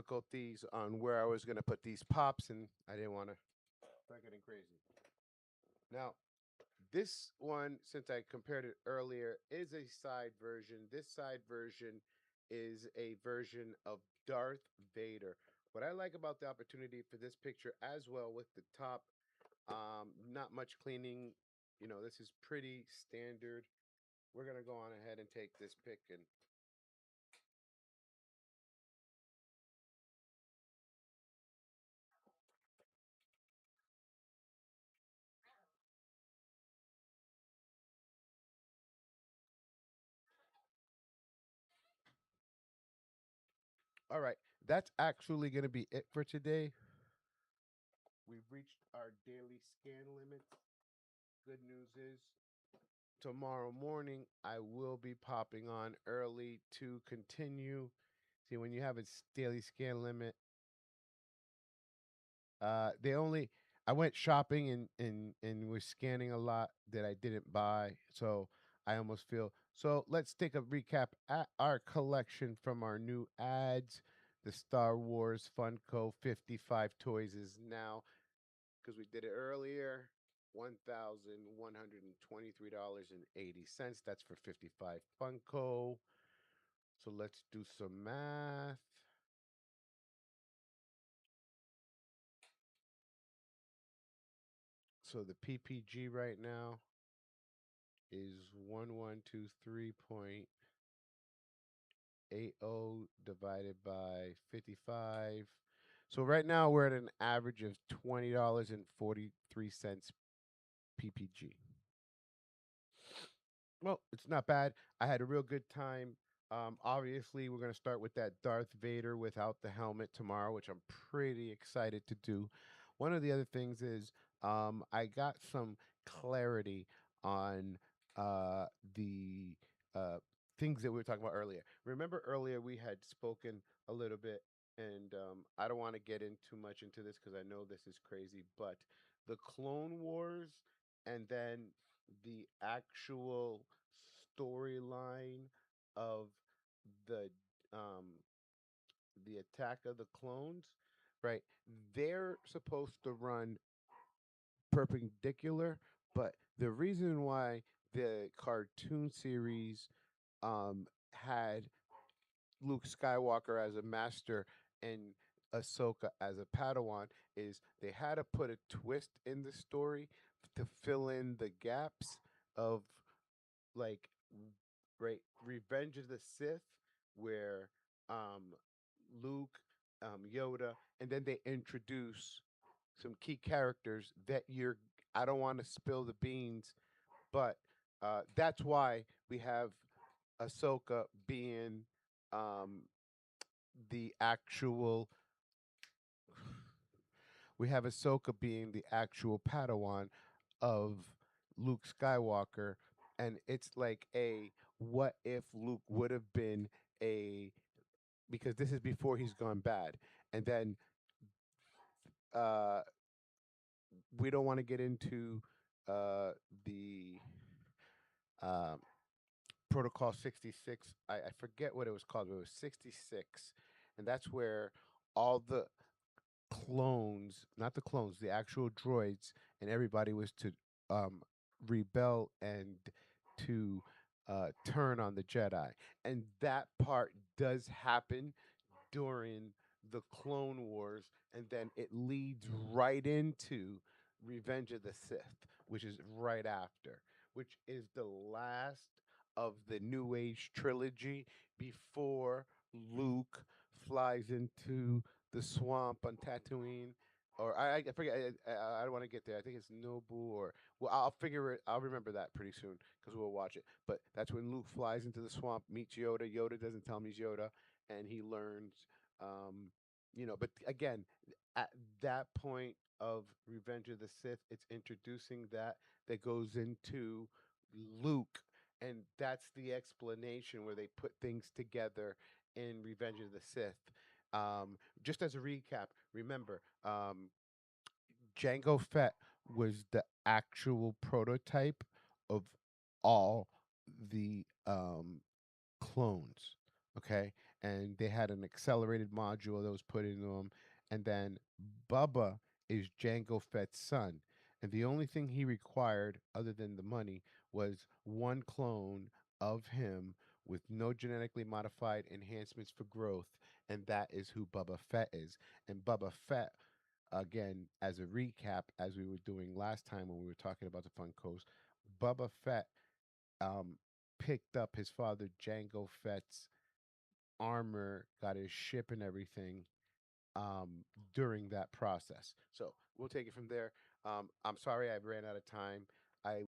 difficulties on where I was going to put these pops, and I didn't want to start getting crazy. Now, this one, since I compared it earlier, is a side version. This side version is a version of Darth Vader. What I like about the opportunity for this picture as well with the top, not much cleaning. This is pretty standard. We're going to go on ahead and take this pick and all right. That's actually going to be it for today. We've reached our daily scan limits. Good news is tomorrow morning I will be popping on early to continue. See, when you have a daily scan limit, they only I went shopping and was scanning a lot that I didn't buy, so I almost feel so. Let's take a recap at our collection from our new ads. The Star Wars Funko 55 toys is now, because we did it earlier, $1,123.80. That's for 55 Funko. So let's do some math. So the PPG right now is 1123.80 divided by 55. So right now we're at an average of $20.43 PPG. Well, it's not bad. I had a real good time. Obviously, we're going to start with that Darth Vader without the helmet tomorrow, which I'm pretty excited to do. One of the other things is I got some clarity on the uh, things that we were talking about earlier. Remember earlier we had spoken a little bit, and I don't want to get in too much into this because I know this is crazy, but the Clone Wars and then the actual storyline of the um the Attack of the Clones, right? They're supposed to run perpendicular, but the reason why the cartoon series had Luke Skywalker as a master and Ahsoka as a Padawan is they had to put a twist in the story to fill in the gaps of, like, right, Revenge of the Sith, where um Luke, Yoda, and then they introduce some key characters that you're I don't want to spill the beans, but that's why we have Ahsoka being um the actual we have Ahsoka being the actual Padawan of Luke Skywalker, and it's like a what if Luke would have been a because this is before he's gone bad, and then uh, we don't want to get into the um, Protocol 66. I forget what it was called, but it was 66, and that's where all the clones, not the clones, the actual droids, and everybody was to um, rebel and to turn on the Jedi. And that part does happen during the Clone Wars, and then it leads right into Revenge of the Sith, which is right after, which is the last of the New Age trilogy before Luke flies into the swamp on Tatooine. Or I forget. I don't want to get there. I think it's Nobu or well, I'll figure it. I'll remember that pretty soon because we'll watch it. But that's when Luke flies into the swamp, meets Yoda. Yoda doesn't tell him he's Yoda, and he learns um, but again, at that point of Revenge of the Sith, it's introducing that goes into Luke, and that's the explanation where they put things together in Revenge of the Sith. Just as a recap, remember, Jango Fett was the actual prototype of all the clones. Okay, and they had an accelerated module that was put into them. And then Bubba is Jango Fett's son. And the only thing he required, other than the money, was one clone of him with no genetically modified enhancements for growth. And that is who Bubba Fett is. And Bubba Fett, again, as a recap, as we were doing last time when we were talking about the Funkos, Bubba Fett um, picked up his father Jango Fett's armor, got his ship and everything during that process. So we'll take it from there. I'm sorry I ran out of time.